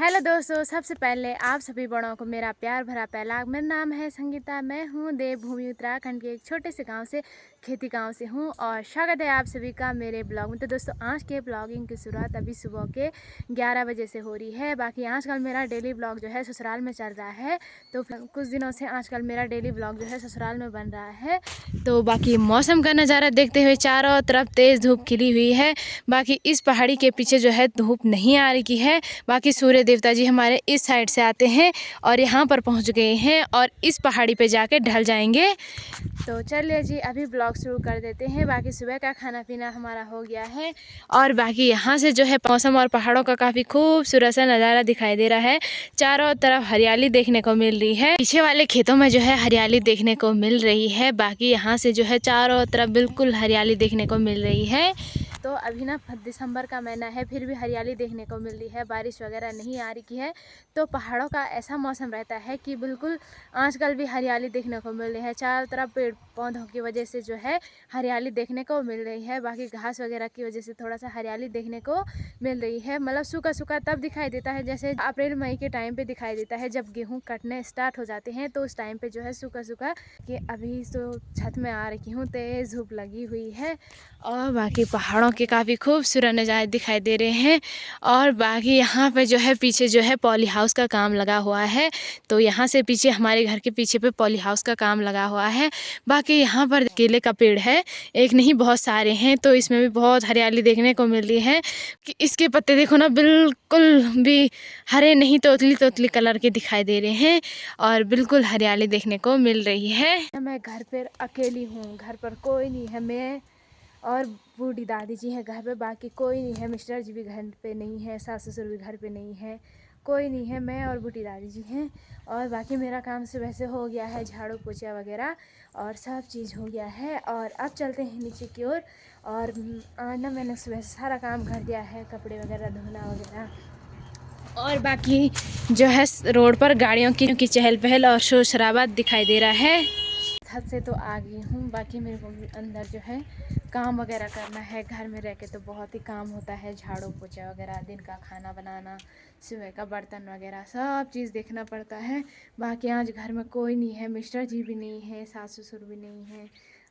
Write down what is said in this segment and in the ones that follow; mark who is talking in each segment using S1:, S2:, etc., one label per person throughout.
S1: Hello दोस्तों, सबसे पहले आप सभी बड़ों को मेरा प्यार भरा पहला। मेरा नाम है संगीता। मैं हूँ देवभूमि उत्तराखंड के एक छोटे से गांव से, खेती गांव से हूँ और स्वागत है आप सभी का मेरे ब्लॉग में। तो दोस्तों, आज के ब्लॉगिंग की शुरुआत अभी सुबह के 11 बजे से हो रही है। बाकी आजकल मेरा डेली ब्लॉग जो है ससुराल में चल रहा है, तो कुछ दिनों से आजकल मेरा डेली ब्लॉग जो है ससुराल में बन रहा है। तो बाकी मौसम का नज़ारा देखते हुए चारों तरफ तेज़ धूप खिली हुई है। बाकी इस पहाड़ी के पीछे जो है धूप नहीं आ रही है। बाकी सूर्य देवता जी हमारे इस साइड से आते हैं और यहाँ पर पहुँच गए हैं और इस पहाड़ी पे जाके ढल जाएंगे। तो चलिए जी, अभी ब्लॉग शुरू कर देते हैं। बाकी सुबह का खाना पीना हमारा हो गया है और बाकी यहाँ से जो है मौसम और पहाड़ों का काफ़ी खूबसूरत सा नज़ारा दिखाई दे रहा है। चारों तरफ हरियाली देखने को मिल रही है। पीछे वाले खेतों में जो है हरियाली देखने को मिल रही है। बाकी यहाँ से जो है चारों तरफ बिल्कुल हरियाली देखने को मिल रही है। तो अभी ना दिसंबर का महीना है, फिर भी हरियाली देखने को मिल रही है। बारिश वगैरह नहीं आ रही है, तो पहाड़ों का ऐसा मौसम रहता है कि बिल्कुल आजकल भी हरियाली देखने को मिल रही है। चारों तरफ पेड़ पौधों की वजह से जो है हरियाली देखने को मिल रही है। बाकी घास वगैरह की वजह से थोड़ा सा हरियाली देखने को मिल रही है। मतलब सूखा सूखा तब दिखाई देता है जैसे अप्रैल मई के टाइम पे दिखाई देता है, जब गेहूँ कटने स्टार्ट हो जाते हैं, तो उस टाइम पे जो है सूखा सूखा। कि अभी तो छत में आ रही हूँ, तेज़ धूप लगी हुई है और बाकी पहाड़ों के काफ़ी खूबसूरत नज़ारे दिखाई दे रहे हैं। और बाकी यहाँ पे जो है पीछे जो है पॉली हाउस का काम लगा हुआ है, तो यहाँ से पीछे हमारे घर के पीछे पे पॉली हाउस का काम लगा हुआ है। बाकी यहाँ पर केले का पेड़ है, एक नहीं बहुत सारे हैं, तो इसमें भी बहुत हरियाली देखने को मिल रही है कि इसके पत्ते देखो ना, बिल्कुल भी हरे नहीं, तोतली तोतली कलर के दिखाई दे रहे हैं और बिल्कुल हरियाली देखने को मिल रही है। मैं घर पर अकेली हूँ, घर पर कोई नहीं है, मैं और बूढ़ी दादी जी हैं घर पे, बाकी कोई नहीं है। मिस्टर जी भी घर पे नहीं है, सास ससुर भी घर पे नहीं है, कोई नहीं है, मैं और बूढ़ी दादी जी हैं। और बाकी मेरा काम सुबह से हो गया है, झाड़ू पोछा वगैरह और सब चीज़ हो गया है। और अब चलते हैं नीचे की ओर। और आज ना मैंने सुबह से सारा काम कर दिया है, कपड़े वगैरह धोना वगैरह। और बाकी जो है रोड पर गाड़ियों की चहल पहल और शोर शराबा दिखाई दे रहा है। छत से तो आ गई हूँ, बाकी मेरे को अंदर जो है काम वगैरह करना है। घर में रह के तो बहुत ही काम होता है, झाड़ू पोछा वगैरह, दिन का खाना बनाना, सुबह का बर्तन वगैरह सब चीज़ देखना पड़ता है। बाकी आज घर में कोई नहीं है, मिस्टर जी भी नहीं है, सास ससुर भी नहीं है।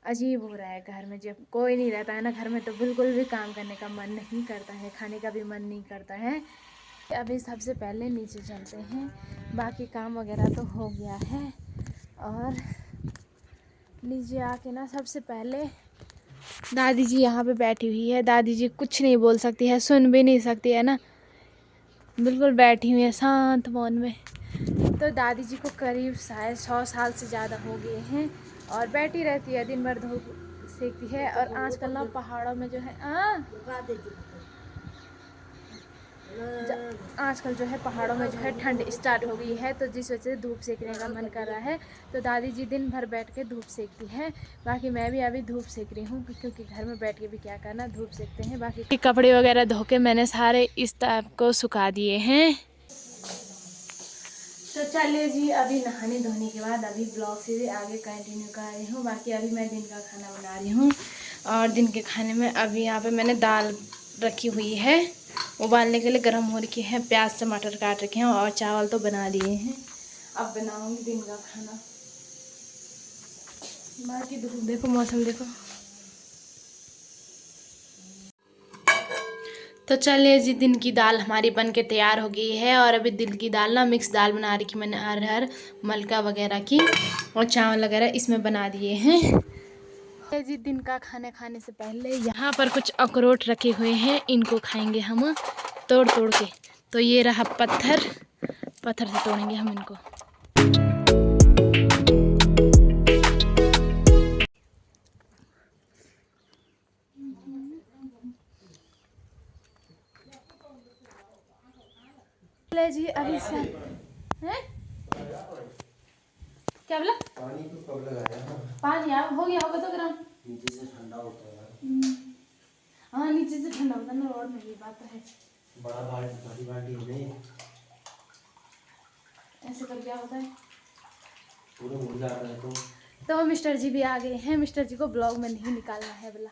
S1: अजीब हो रहा है घर में, जब कोई नहीं रहता है ना घर में तो बिल्कुल भी काम करने का मन नहीं करता है, खाने का भी मन नहीं करता है। अभी सबसे पहले नीचे चलते हैं, बाकी काम वगैरह तो हो गया है। और नीचे आके ना सबसे पहले दादी जी यहाँ पे बैठी हुई है। दादी जी कुछ नहीं बोल सकती है, सुन भी नहीं सकती है ना, बिल्कुल बैठी हुई है शांत मौन में। तो दादी जी को करीब शायद 100 साल से ज़्यादा हो गए हैं और बैठी रहती है, दिन भर धूप सेकती है। और आजकल ना पहाड़ों में जो है आजकल जो है पहाड़ों में जो है ठंड स्टार्ट हो गई है, तो जिस वजह से धूप सेकने का मन कर रहा है। तो दादी जी दिन भर बैठ के धूप सेकती है। बाकी मैं भी अभी धूप सेक रही हूँ, क्योंकि घर में बैठ के भी क्या करना, धूप सेकते हैं। बाकी कपड़े वगैरह धो के मैंने सारे इस टाइप को सुखा दिए हैं। तो चलिए जी, अभी नहाने धोने के बाद अभी ब्लॉग से आगे कंटिन्यू कर रही हूँ। बाकी अभी मैं दिन का खाना बना रही हूँ और दिन के खाने में अभी यहाँ पे मैंने दाल रखी हुई है, उबालने के लिए गर्म हो रखी है, प्याज टमाटर काट रखे हैं और चावल तो बना लिए हैं। अब बनाऊंगी दिन का खाना। बाकी देखो मौसम देखो। तो चलिए जी, दिन की दाल हमारी बन के तैयार हो गई है। और अभी दिन की दाल ना मिक्स दाल बना रही थी मैंने, अरहर मलका वगैरह की, और चावल वगैरह इसमें बना दिए हैं। जी, दिन का खाना खाने से पहले यहाँ पर कुछ अखरोट रखे हुए हैं, इनको खाएंगे हम तोड़ तोड़ के। तो ये रहा पत्थर से तोड़ेंगे हम इनको। ले जी, अभी से हैं क्या बोला? पानी तो कब लगाया? पानी आप हो गया होगा तो ग्राम नीचे से ठंडा होता है। हाँ, नीचे से ठंडा होता है ना, रोड में, ये बात तो है। बड़ा बाल्टी नहीं ऐसे कर क्या होता है, पूरा उड़ जाता है। तो मिस्टर जी भी आ गए हैं। मिस्टर जी को ब्लॉग में नहीं निकालना है बोला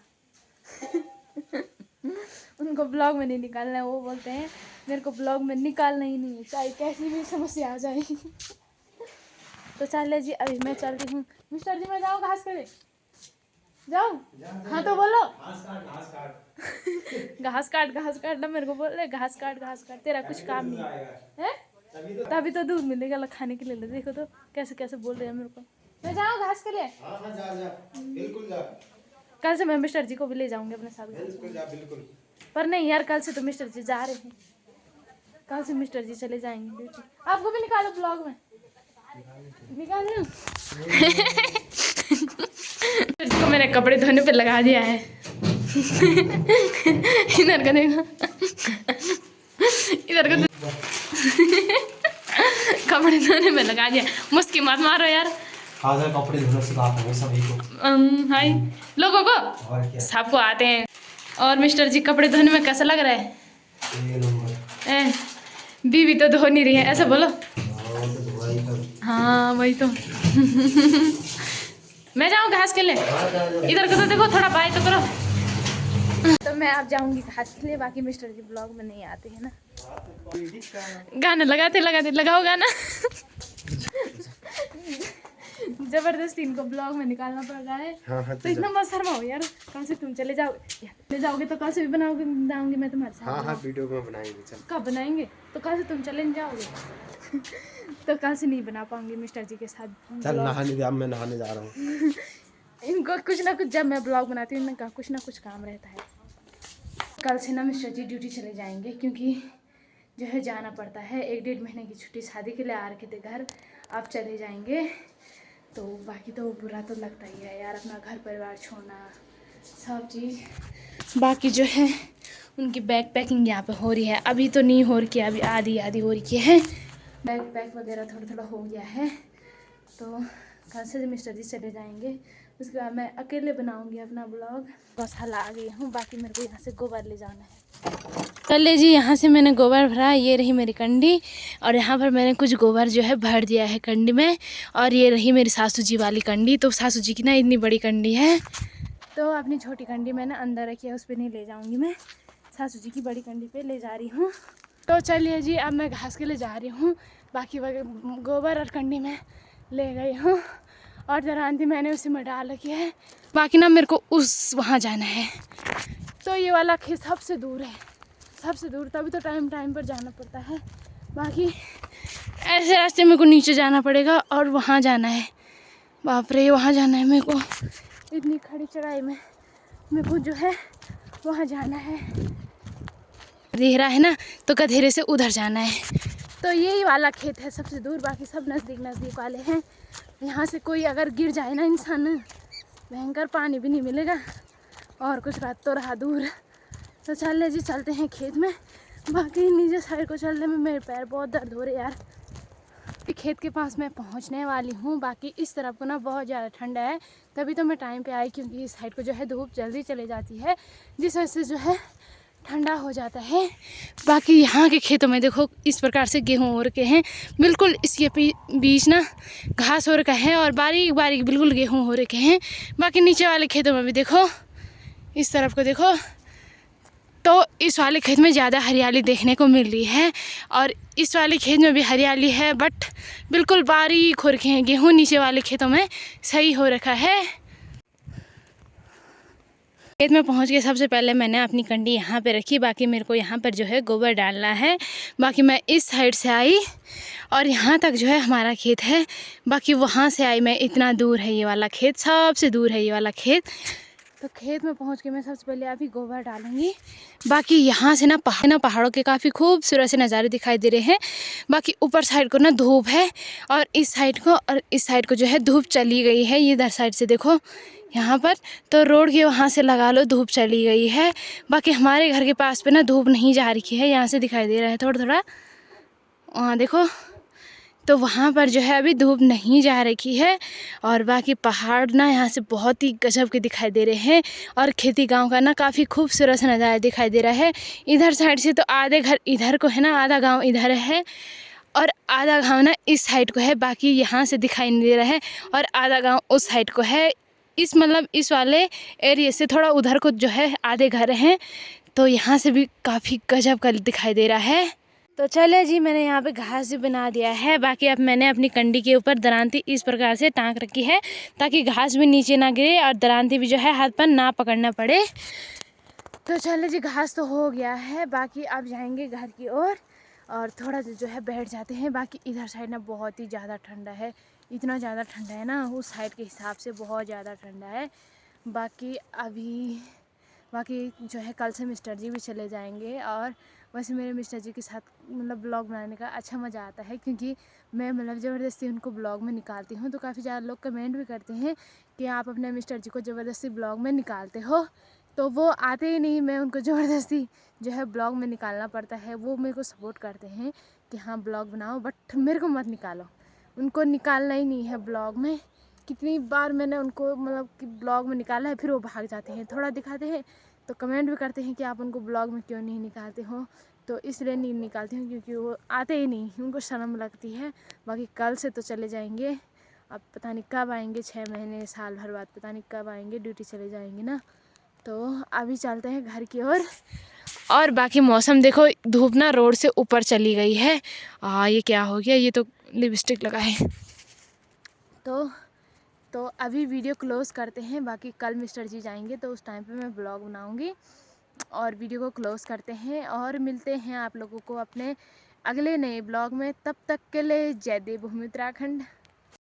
S1: उनको ब्लॉग में नहीं निकालना है। वो बोलते हैं मेरे को ब्लॉग में निकालना ही नहीं है, चाहे कैसी भी समस्या आ जाए। तो चलिए जी, अभी मैं चलती हूँ। मिस्टर जी मैं जाऊँ घास करे? जाऊँ? हाँ तो बोलो। घास काट ना, मेरे को बोल रहे घास काट, तेरा कुछ काम नहीं है? तभी तो दूध मिलेगा खाने के लिए। देखो तो कैसे कैसे बोल रहे हैं मेरे को। मैं जाऊँ घास के लिए?
S2: हाँ जा बिल्कुल जा।
S1: कल से मैं मिस्टर जी को भी ले जाऊंगी अपने साथ।
S2: बिल्कुल जा बिल्कुल।
S1: पर नहीं यार, कल से तो मिस्टर जी जा रहे हैं, कल से मिस्टर जी चले जाएंगे ड्यूटी। आपको भी निकालो ब्लॉग में, निकाल लो। मिस्टर जी को मैंने कपड़े धोने पे लगा दिया है। इधर का देखो, इधर का कपड़े धोने में लगा दिया। मुस्की मत मारो यार।
S2: हाँ सर, कपड़े धोना सिखाता हूँ सभी को।
S1: हाय लोगों को,
S2: और क्या,
S1: सबको आते हैं। और मिस्टर जी कपड़े धोने में कैसा लग रहा है? बीवी तो धो नहीं रही है, ऐसा बोलो। हाँ वही तो। मैं जाऊँ घास के लिए? इधर को तो देखो, थोड़ा बाय तो करो। तो मैं आप जाऊंगी घास के लिए, बाकी मिस्टर जी ब्लॉग में नहीं आते हैं ना। गाना लगाते लगाओ गाना। जबरदस्ती इनको ब्लॉग में निकालना पड़ रहा है।
S2: हाँ,
S1: तो इतना मत शर्माओ यार, कल से तुम चले जाओगे तो कल से भी बनाऊंगी मैं तुम्हारे साथ।
S2: हाँ वीडियो में बनाएंगे। चल
S1: कब बनाएंगे? तो कल से तुम चले जाओगे। तो कल से नहीं बना पाऊंगी मिस्टर जी के साथ।
S2: चल नहाने दे, अब मैं नहाने जा रहा हूँ।
S1: इनको कुछ ना कुछ, जब मैं ब्लॉग बनाती हूँ इनका कुछ ना कुछ काम रहता है। कल से ना मिस्टर जी ड्यूटी चले जाएंगे, क्योंकि जो है जाना पड़ता है। 1-1.5 महीने की छुट्टी शादी के लिए आ रखे थे घर, अब चले जाएंगे। तो बाकी तो बुरा तो लगता ही है यार, अपना घर परिवार छोड़ना सब चीज़। बाकी जो है उनकी बैग पैकिंग यहाँ पे हो रही है, अभी तो नहीं हो रही है, अभी आधी हो रही है। बैग पैक वगैरह थोड़ा हो गया है। तो कल से मिस्टर जी चले जाएंगे, उसके बाद मैं अकेले बनाऊंगी अपना ब्लॉग। गौशाला आ गई हूँ, बाकी मेरे को यहाँ से गोबर ले जाना है। चलिए जी, यहाँ से मैंने गोबर भरा, ये रही मेरी कंडी, और यहाँ पर मैंने कुछ गोबर जो है भर दिया है कंडी में। और ये रही मेरी सासू जी वाली कंडी। तो सासू जी की ना इतनी बड़ी कंडी है, तो अपनी छोटी कंडी मैंने अंदर रखी है, उस पर नहीं ले जाऊँगी मैं, सासू जी की बड़ी कंडी पे ले जा रही हूँ। तो चलिए जी, अब मैं घास के लिए जा रही हूँ। बाकी गोबर और कंडी में ले गई हूँ, और दरांती मैंने उसी में डाल रखी है। बाकी ना मेरे को वहाँ जाना है, तो ये वाला खेत सबसे दूर है, सबसे दूर। तभी तो टाइम पर जाना पड़ता है। बाकी ऐसे रास्ते मेरे को नीचे जाना पड़ेगा और वहाँ जाना है। बाप रे, वहाँ जाना है मेरे को, इतनी खड़ी चढ़ाई में मेरे को जो है वहाँ जाना है। गधेरा है ना, तो गधेरे से उधर जाना है। तो यही वाला खेत है सबसे दूर, बाकी सब नज़दीक वाले हैं। यहाँ से कोई अगर गिर जाए ना इंसान, भयंकर पानी भी नहीं मिलेगा, और कुछ रात तो रहा दूर। तो चल जी, चलते हैं खेत में। बाकी नीचे साइड को चलने में मेरे पैर बहुत दर्द हो रहे यार। खेत के पास मैं पहुंचने वाली हूं। बाकी इस तरफ को ना बहुत ज़्यादा ठंडा है, तभी तो मैं टाइम पे आई, क्योंकि इस साइड को जो है धूप जल्दी चले जाती है, जिस वजह से जो है ठंडा हो जाता है। बाकी यहाँ के खेतों में देखो इस प्रकार से गेहूँ हो रखे हैं, बिल्कुल इसके बीच ना घास हो रखा है, और बारीक बारीक बिल्कुल गेहूँ हो रखे हैं। बाकी नीचे वाले खेतों में भी देखो, इस तरफ को देखो, तो इस वाले खेत में ज़्यादा हरियाली देखने को मिल रही है, और इस वाले खेत में भी हरियाली है, बट बिल्कुल बारीक हो रखे हैं गेहूँ। नीचे वाले खेतों में सही हो रखा है। खेत में पहुंच के सबसे पहले मैंने अपनी कंडी यहाँ पे रखी। बाकी मेरे को यहाँ पर जो है गोबर डालना है। बाकी मैं इस साइड से आई, और यहाँ तक जो है हमारा खेत है। बाकी वहाँ से आई मैं, इतना दूर है ये वाला खेत, सबसे दूर है ये वाला खेत। तो खेत में पहुंच के मैं सबसे पहले अभी गोबर डालूंगी। बाकी यहाँ से ना पहाड़ों के काफ़ी खूबसूरत से नज़ारे दिखाई दे रहे हैं। बाकी ऊपर साइड को ना धूप है, और इस साइड को जो है धूप चली गई है। ये इधर साइड से देखो, यहाँ पर तो रोड के वहाँ से लगा लो, धूप चली गई है। बाकी हमारे घर के पास पे ना धूप नहीं जा रही है, यहाँ से दिखाई दे रहा है थोड़ा, वहाँ देखो, तो वहाँ पर जो है अभी धूप नहीं जा रही है। और बाकी पहाड़ ना यहाँ से बहुत ही गजब के दिखाई दे रहे हैं, और खेती गांव का ना काफ़ी खूबसूरत सा नज़ारा दिखाई दे रहा है। इधर साइड से तो आधे घर इधर को है ना, आधा गांव इधर है, और आधा गांव ना इस साइड को है। बाकी यहाँ से दिखाई नहीं दे रहा है, और आधा गांव उस साइड को है। इस वाले एरिया से थोड़ा उधर को जो है आधे घर हैं, तो यहाँ से भी काफ़ी गजब का दिखाई दे रहा है। तो चले जी, मैंने यहाँ पे घास भी बना दिया है। बाकी अब मैंने अपनी कंडी के ऊपर दरांती इस प्रकार से टांग रखी है ताकि घास भी नीचे ना गिरे और दरांती भी जो है हाथ पर ना पकड़ना पड़े। तो चले जी, घास तो हो गया है। बाकी अब जाएंगे घर की ओर और थोड़ा जो है बैठ जाते हैं। बाकी इधर साइड ना बहुत ही ज़्यादा ठंडा है, इतना ज़्यादा ठंडा है ना, उस साइड के हिसाब से बहुत ज़्यादा ठंडा है। बाकी जो है कल से मिस्टर जी भी चले जाएंगे। और वैसे मेरे मिस्टर जी के साथ मतलब ब्लॉग बनाने का अच्छा मज़ा आता है, क्योंकि मैं मतलब ज़बरदस्ती उनको ब्लॉग में निकालती हूँ। तो काफ़ी ज़्यादा लोग कमेंट भी करते हैं कि आप अपने मिस्टर जी को ज़बरदस्ती ब्लॉग में निकालते हो। तो वो आते ही नहीं, मैं उनको ज़बरदस्ती जो है ब्लॉग में निकालना पड़ता है। वो मेरे को सपोर्ट करते हैं कि हाँ ब्लॉग बनाओ, बट मेरे को मत निकालो। उनको निकालना ही नहीं है ब्लॉग में। कितनी बार मैंने उनको मतलब कि ब्लॉग में निकाला है, फिर वो भाग जाते हैं। थोड़ा दिखाते हैं तो कमेंट भी करते हैं कि आप उनको ब्लॉग में क्यों नहीं निकालते हो। तो इसलिए नहीं निकालती हूँ, क्योंकि वो आते ही नहीं, उनको शर्म लगती है। बाकी कल से तो चले जाएंगे, अब पता नहीं कब आएंगे, 6 महीने साल भर बाद पता नहीं कब आएंगे, ड्यूटी चले जाएंगे ना। तो अभी चलते हैं घर की ओर। और बाकी मौसम देखो, धूप ना रोड से ऊपर चली गई है। ये क्या हो गया, ये तो लिपस्टिक लगा है। तो अभी वीडियो क्लोज़ करते हैं। बाकी कल मिस्टर जी जाएंगे तो उस टाइम पे मैं ब्लॉग बनाऊंगी और वीडियो को क्लोज़ करते हैं और मिलते हैं आप लोगों को अपने अगले नए ब्लॉग में। तब तक के लिए जय देव भूमि उत्तराखंड।